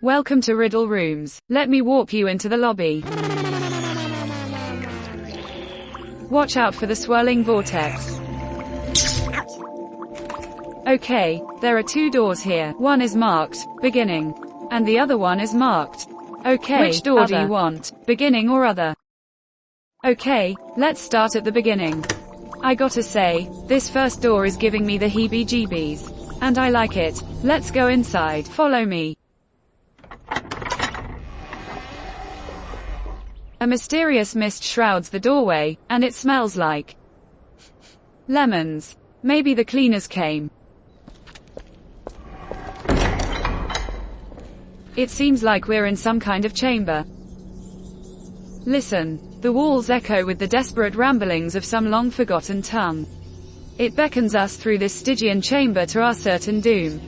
Welcome to Riddle Rooms. Let me walk you into the lobby. Watch out for the swirling vortex. Okay, there are 2 doors here. One is marked, beginning. And the other one is marked. Okay, which door do you want? Beginning or other? Okay, let's start at the beginning. I gotta say, this first door is giving me the heebie-jeebies. And I like it. Let's go inside. Follow me. A mysterious mist shrouds the doorway, and it smells like lemons. Maybe the cleaners came. It seems like we're in some kind of chamber. Listen. The walls echo with the desperate ramblings of some long-forgotten tongue. It beckons us through this Stygian chamber to our certain doom.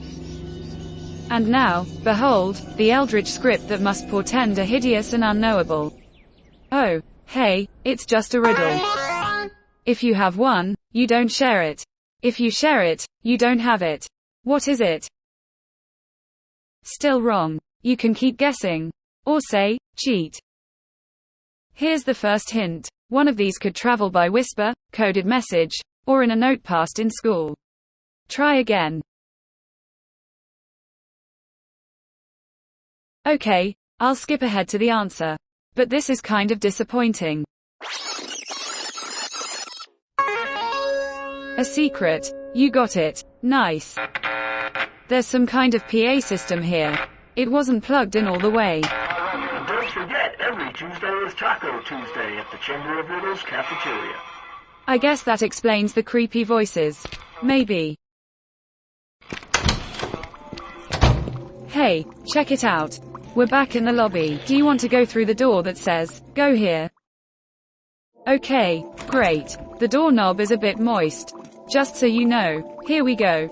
And now, behold, the eldritch script that must portend a hideous and unknowable. Oh, hey, it's just a riddle. If you have one, you don't share it. If you share it, you don't have it. What is it? Still wrong. You can keep guessing. Or say, cheat. Here's the first hint. One of these could travel by whisper, coded message, or in a note passed in school. Try again. Okay, I'll skip ahead to the answer. But this is kind of disappointing. A secret. You got it. Nice. There's some kind of PA system here. It wasn't plugged in all the way. Don't forget, every Tuesday is Taco Tuesday at the Chamber of Riddles cafeteria. I guess that explains the creepy voices. Maybe. Hey, check it out. We're back in the lobby. Do you want to go through the door that says, go here? Okay, great. The doorknob is a bit moist. Just so you know. Here we go.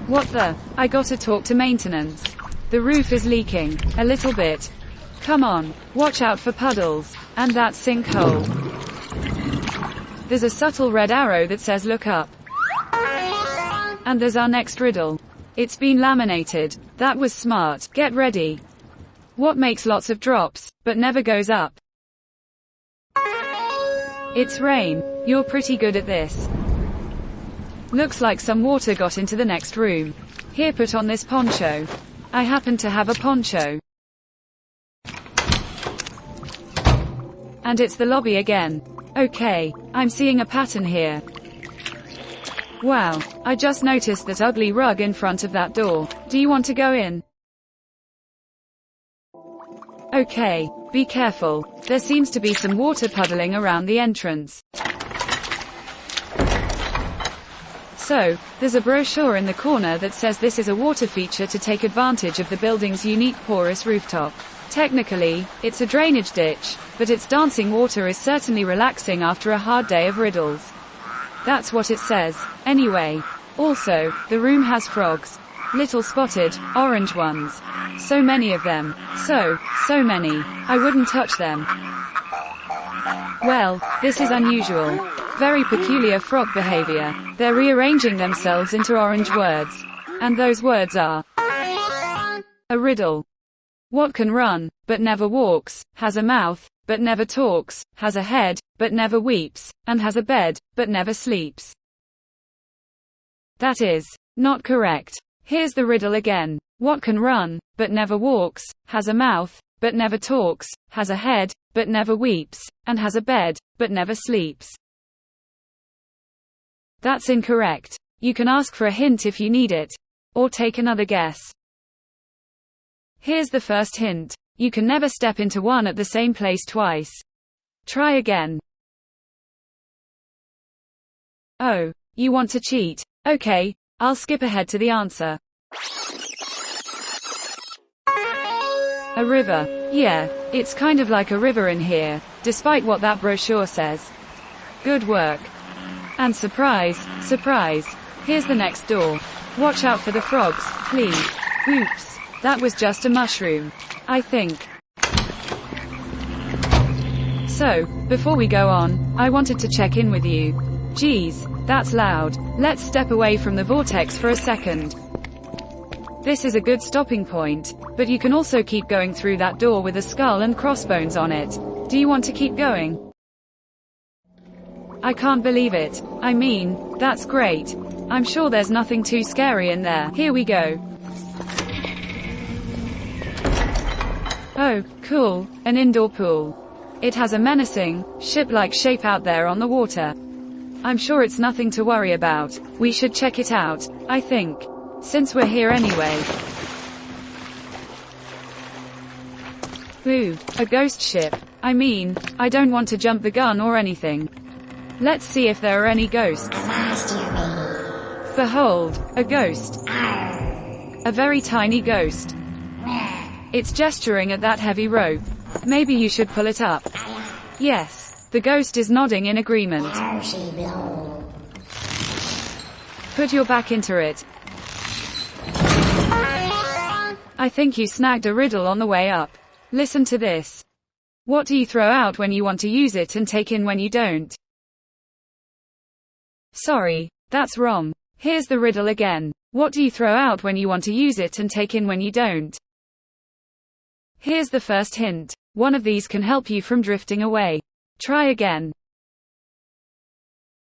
What the? I gotta talk to maintenance. The roof is leaking. A little bit. Come on. Watch out for puddles. And that sinkhole. There's a subtle red arrow that says look up. And there's our next riddle. It's been laminated. That was smart. Get ready. What makes lots of drops, but never goes up? It's rain. You're pretty good at this. Looks like some water got into the next room. Here, put on this poncho. I happen to have a poncho. And it's the lobby again. Okay, I'm seeing a pattern here. Wow, I just noticed that ugly rug in front of that door. Do you want to go in? Okay, be careful. There seems to be some water puddling around the entrance. So, there's a brochure in the corner that says this is a water feature to take advantage of the building's unique porous rooftop. Technically, it's a drainage ditch, but its dancing water is certainly relaxing after a hard day of riddles. That's what it says. Anyway. Also, the room has frogs. Little spotted, orange ones. So many of them. So many. I wouldn't touch them. Well, this is unusual. Very peculiar frog behavior. They're rearranging themselves into orange words. And those words are a riddle. What can run, but never walks, has a mouth, but never talks, has a head, but never weeps, and has a bed, but never sleeps? That is not correct. Here's the riddle again. What can run, but never walks, has a mouth, but never talks, has a head, but never weeps, and has a bed, but never sleeps? That's incorrect. You can ask for a hint if you need it. Or take another guess. Here's the first hint. You can never step into one at the same place twice. Try again. Oh, you want to cheat? Okay, I'll skip ahead to the answer. A river. Yeah, it's kind of like a river in here, despite what that brochure says. Good work. And surprise, surprise. Here's the next door. Watch out for the frogs, please. Oops, that was just a mushroom. I think. So, before we go on, I wanted to check in with you. Geez, that's loud. Let's step away from the vortex for a second. This is a good stopping point, but you can also keep going through that door with a skull and crossbones on it. Do you want to keep going? I can't believe it. I mean, that's great. I'm sure there's nothing too scary in there. Here we go. Oh, cool, an indoor pool. It has a menacing, ship-like shape out there on the water. I'm sure it's nothing to worry about. We should check it out, I think. Since we're here anyway. Ooh, a ghost ship. I mean, I don't want to jump the gun or anything. Let's see if there are any ghosts. Behold, a ghost. A very tiny ghost. It's gesturing at that heavy rope. Maybe you should pull it up. Yes, the ghost is nodding in agreement. Put your back into it. I think you snagged a riddle on the way up. Listen to this. What do you throw out when you want to use it and take in when you don't? Sorry, that's wrong. Here's the riddle again. What do you throw out when you want to use it and take in when you don't? Here's the first hint. One of these can help you from drifting away. Try again.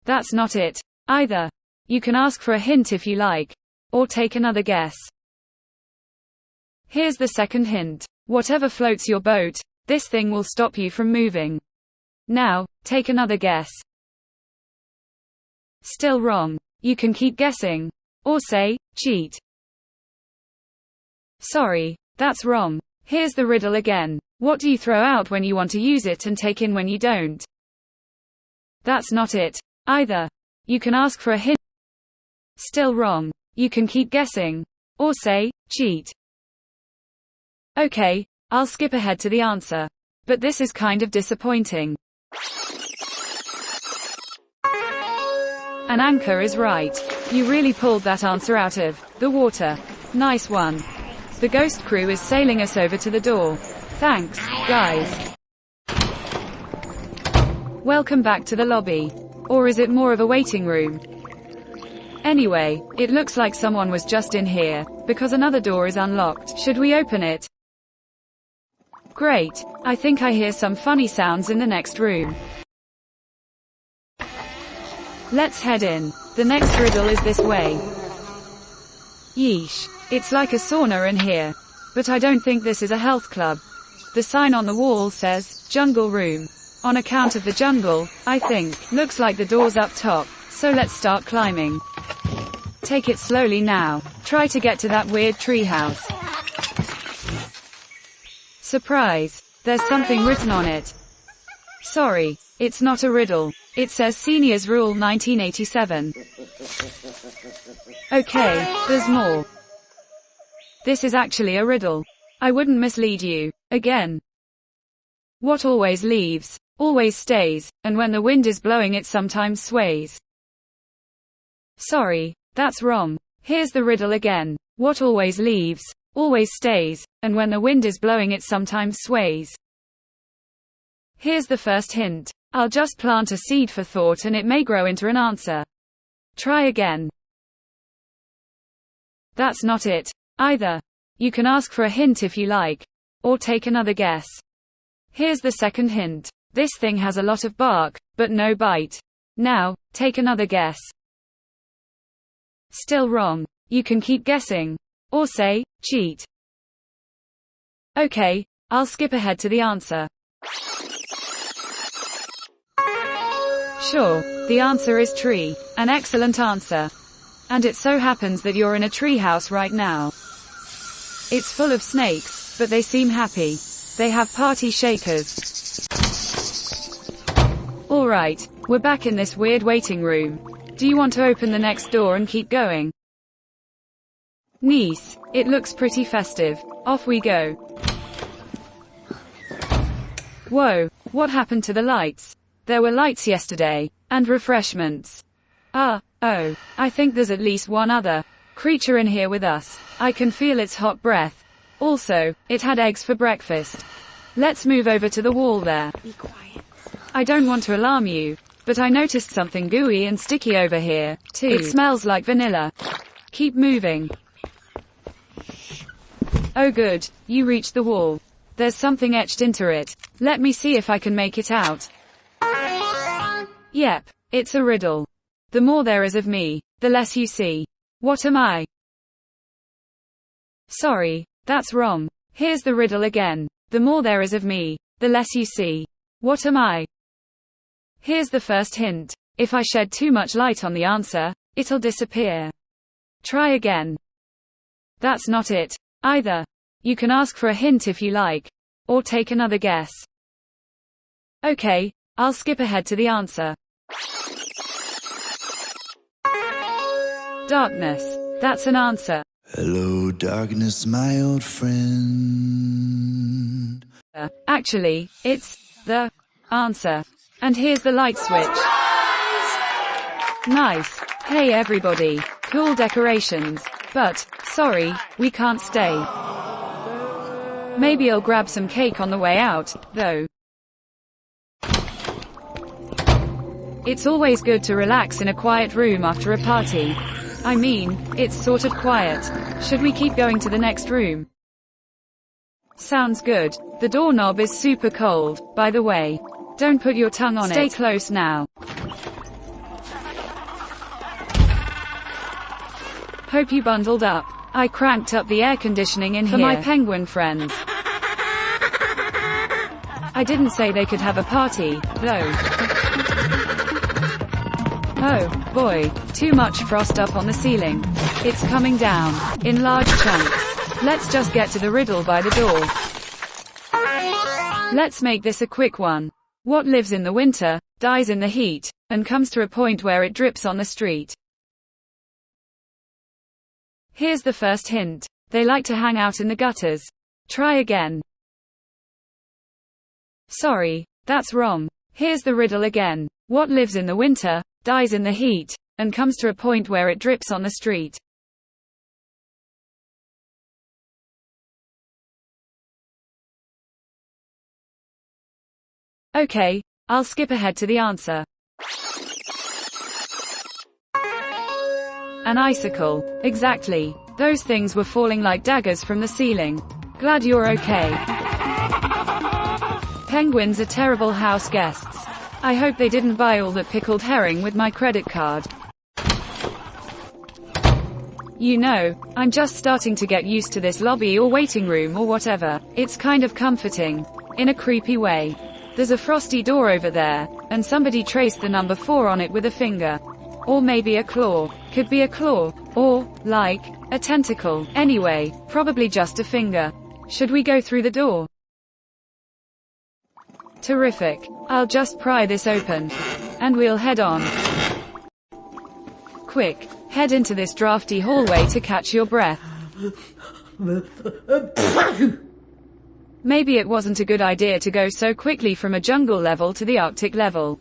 That's not it, either. You can ask for a hint if you like. Or take another guess. Here's the second hint. Whatever floats your boat, this thing will stop you from moving. Now, take another guess. Still wrong. You can keep guessing. Or say, cheat. Sorry, that's wrong. Here's the riddle again. What do you throw out when you want to use it and take in when you don't? That's not it, either. You can ask for a hint. Still wrong. You can keep guessing. Or say, cheat. Okay, I'll skip ahead to the answer. But this is kind of disappointing. An anchor is right. You really pulled that answer out of the water. Nice one. The ghost crew is sailing us over to the door. Thanks, guys. Welcome back to the lobby. Or is it more of a waiting room? Anyway, it looks like someone was just in here, because another door is unlocked. Should we open it? Great. I think I hear some funny sounds in the next room. Let's head in. The next riddle is this way. Yeesh. It's like a sauna in here. But I don't think this is a health club. The sign on the wall says, Jungle Room. On account of the jungle, I think. Looks like the door's up top. So let's start climbing. Take it slowly now. Try to get to that weird treehouse. Surprise. There's something written on it. Sorry, it's not a riddle. It says Seniors Rule 1987. Okay, there's more. This is actually a riddle. I wouldn't mislead you. Again. What always leaves, always stays, and when the wind is blowing it sometimes sways. Sorry, that's wrong. Here's the riddle again. What always leaves, always stays, and when the wind is blowing it sometimes sways. Here's the first hint. I'll just plant a seed for thought and it may grow into an answer. Try again. That's not it, either. You can ask for a hint if you like. Or take another guess. Here's the second hint. This thing has a lot of bark, but no bite. Now, take another guess. Still wrong. You can keep guessing. Or say, cheat. Okay, I'll skip ahead to the answer. Sure, the answer is tree. An excellent answer. And it so happens that you're in a treehouse right now. It's full of snakes, but they seem happy. They have party shakers. Alright, we're back in this weird waiting room. Do you want to open the next door and keep going? Nice. It looks pretty festive. Off we go. Whoa, what happened to the lights? There were lights yesterday, and refreshments. Oh, I think there's at least one other creature in here with us. I can feel its hot breath. Also, it had eggs for breakfast. Let's move over to the wall there. Be quiet. I don't want to alarm you, but I noticed something gooey and sticky over here, too. It smells like vanilla. Keep moving. Oh good, you reached the wall. There's something etched into it. Let me see if I can make it out. Yep, it's a riddle. The more there is of me, the less you see. What am I? Sorry, that's wrong. Here's the riddle again. The more there is of me, the less you see. What am I? Here's the first hint. If I shed too much light on the answer, it'll disappear. Try again. That's not it, either. You can ask for a hint if you like. Or take another guess. Okay, I'll skip ahead to the answer. Darkness. That's an answer. Hello, darkness, my old friend. Actually, it's the answer. And here's the light switch. Nice. Hey everybody. Cool decorations. But, sorry, we can't stay. Maybe I'll grab some cake on the way out, though. It's always good to relax in a quiet room after a party. I mean, it's sort of quiet. Should we keep going to the next room? Sounds good. The doorknob is super cold, by the way. Don't put your tongue on it. Stay close now. Hope you bundled up. I cranked up the air conditioning in here for my penguin friends. I didn't say they could have a party, though. Oh, boy. Too much frost up on the ceiling. It's coming down, in large chunks. Let's just get to the riddle by the door. Let's make this a quick one. What lives in the winter, dies in the heat, and comes to a point where it drips on the street? Here's the first hint. They like to hang out in the gutters. Try again. Sorry, that's wrong. Here's the riddle again. What lives in the winter, dies in the heat, and comes to a point where it drips on the street? Okay, I'll skip ahead to the answer. An icicle. Exactly. Those things were falling like daggers from the ceiling. Glad you're okay. Penguins are terrible house guests. I hope they didn't buy all that pickled herring with my credit card. You know, I'm just starting to get used to this lobby or waiting room or whatever. It's kind of comforting. In a creepy way. There's a frosty door over there, and somebody traced the number 4 on it with a finger. Or maybe a claw. Could be a claw. Or, like, a tentacle. Anyway, probably just a finger. Should we go through the door? Terrific. I'll just pry this open. And we'll head on. Quick, head into this drafty hallway to catch your breath. Maybe it wasn't a good idea to go so quickly from a jungle level to the Arctic level.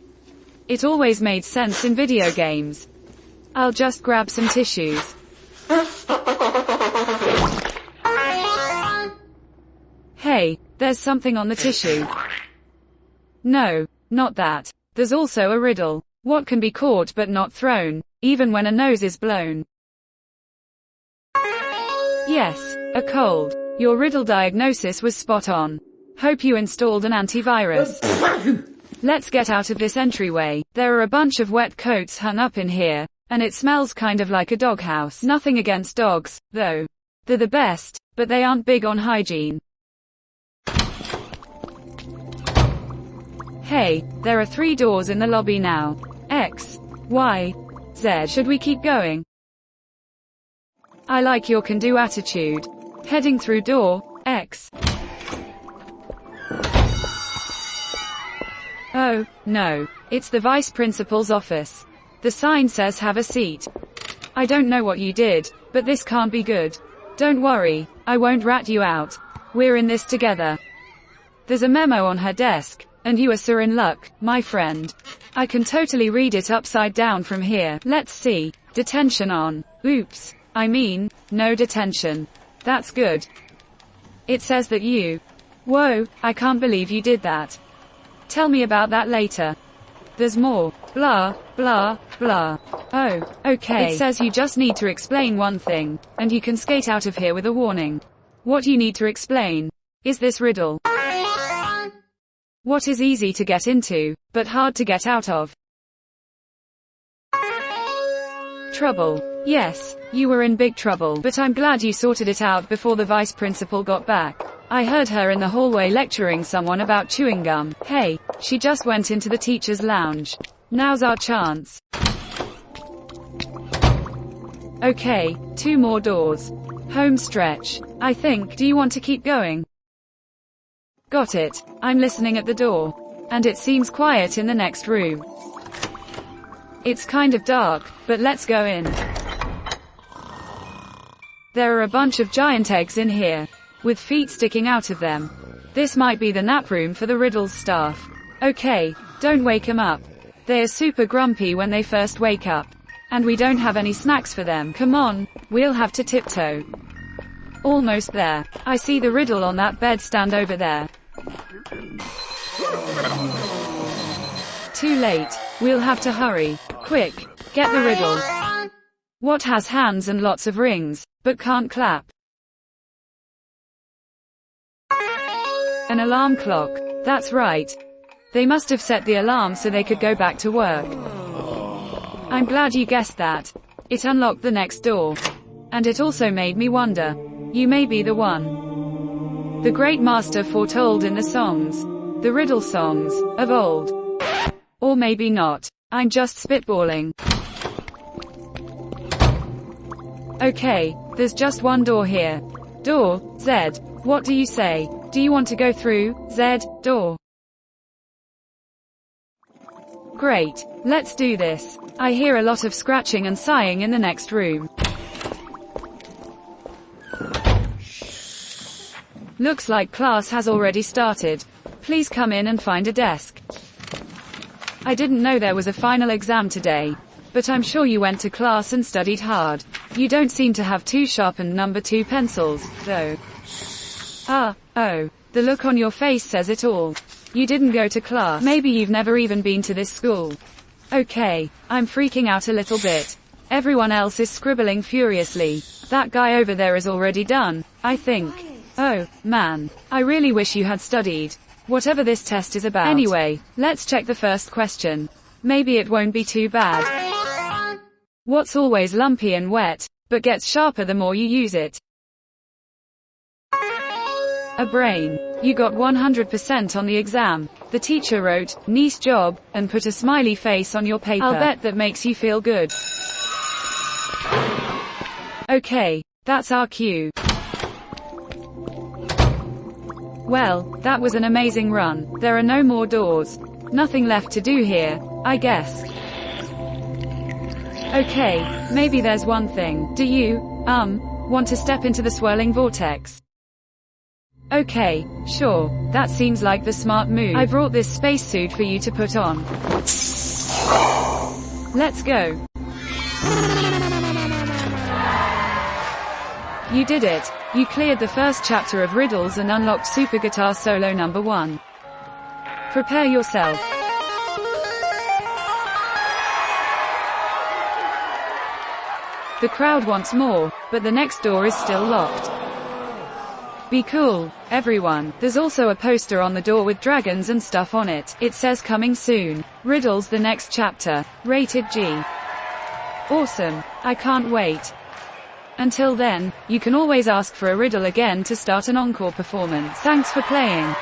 It always made sense in video games. I'll just grab some tissues. Hey, there's something on the tissue. No, not that. There's also a riddle. What can be caught but not thrown, even when a nose is blown? Yes, a cold. Your riddle diagnosis was spot on. Hope you installed an antivirus. Let's get out of this entryway. There are a bunch of wet coats hung up in here, and it smells kind of like a doghouse. Nothing against dogs, though. They're the best, but they aren't big on hygiene. Hey, there are 3 doors in the lobby now. X, Y, Z. Should we keep going? I like your can-do attitude. Heading through door X. Oh, no. It's the vice principal's office. The sign says have a seat. I don't know what you did, but this can't be good. Don't worry, I won't rat you out. We're in this together. There's a memo on her desk, and you are in luck, my friend. I can totally read it upside down from here. Let's see. Detention on. Oops. I mean, no detention. That's good. It says that you... Whoa, I can't believe you did that. Tell me about that later. There's more. Blah, blah, blah. Oh, okay. It says you just need to explain one thing, and you can skate out of here with a warning. What you need to explain is this riddle. What is easy to get into, but hard to get out of? Trouble. Yes, you were in big trouble, but I'm glad you sorted it out before the vice principal got back. I heard her in the hallway lecturing someone about chewing gum. Hey, she just went into the teacher's lounge. Now's our chance. Okay, 2 more doors. Home stretch. I think. Do you want to keep going? Got it. I'm listening at the door. And it seems quiet in the next room. It's kind of dark, but let's go in. There are a bunch of giant eggs in here, with feet sticking out of them. This might be the nap room for the Riddles staff. Okay, don't wake them up. They are super grumpy when they first wake up. And we don't have any snacks for them. Come on, we'll have to tiptoe. Almost there. I see the riddle on that bedstand over there. Too late. We'll have to hurry. Quick, get the riddle. What has hands and lots of rings, but can't clap? An alarm clock. That's right. They must have set the alarm so they could go back to work. I'm glad you guessed that. It unlocked the next door. And it also made me wonder. You may be the one. The great master foretold in the songs. The riddle songs, of old. Or maybe not. I'm just spitballing. Okay, there's just one door here. Door, Z. What do you say? Do you want to go through, Z, door? Great, let's do this. I hear a lot of scratching and sighing in the next room. Looks like class has already started. Please come in and find a desk. I didn't know there was a final exam today, but I'm sure you went to class and studied hard. You don't seem to have 2 sharpened number 2 pencils, though. Oh, the look on your face says it all. You didn't go to class. Maybe you've never even been to this school. Okay, I'm freaking out a little bit. Everyone else is scribbling furiously. That guy over there is already done, I think. Oh, man. I really wish you had studied. Whatever this test is about. Anyway, let's check the first question. Maybe it won't be too bad. What's always lumpy and wet, but gets sharper the more you use it? A brain. You got 100% on the exam. The teacher wrote, "Nice job," and put a smiley face on your paper. I'll bet that makes you feel good. Okay, that's our cue. Well, that was an amazing run. There are no more doors. Nothing left to do here, I guess. Okay, maybe there's one thing. Do you, want to step into the swirling vortex? Okay, sure, that seems like the smart move. I brought this spacesuit for you to put on. Let's go. You did it. You cleared the first chapter of Riddles and unlocked Super Guitar Solo number 1. Prepare yourself. The crowd wants more, but the next door is still locked. Be cool, everyone. There's also a poster on the door with dragons and stuff on it. It says coming soon. Riddles the next chapter. Rated G. Awesome. I can't wait. Until then, you can always ask for a riddle again to start an encore performance. Thanks for playing.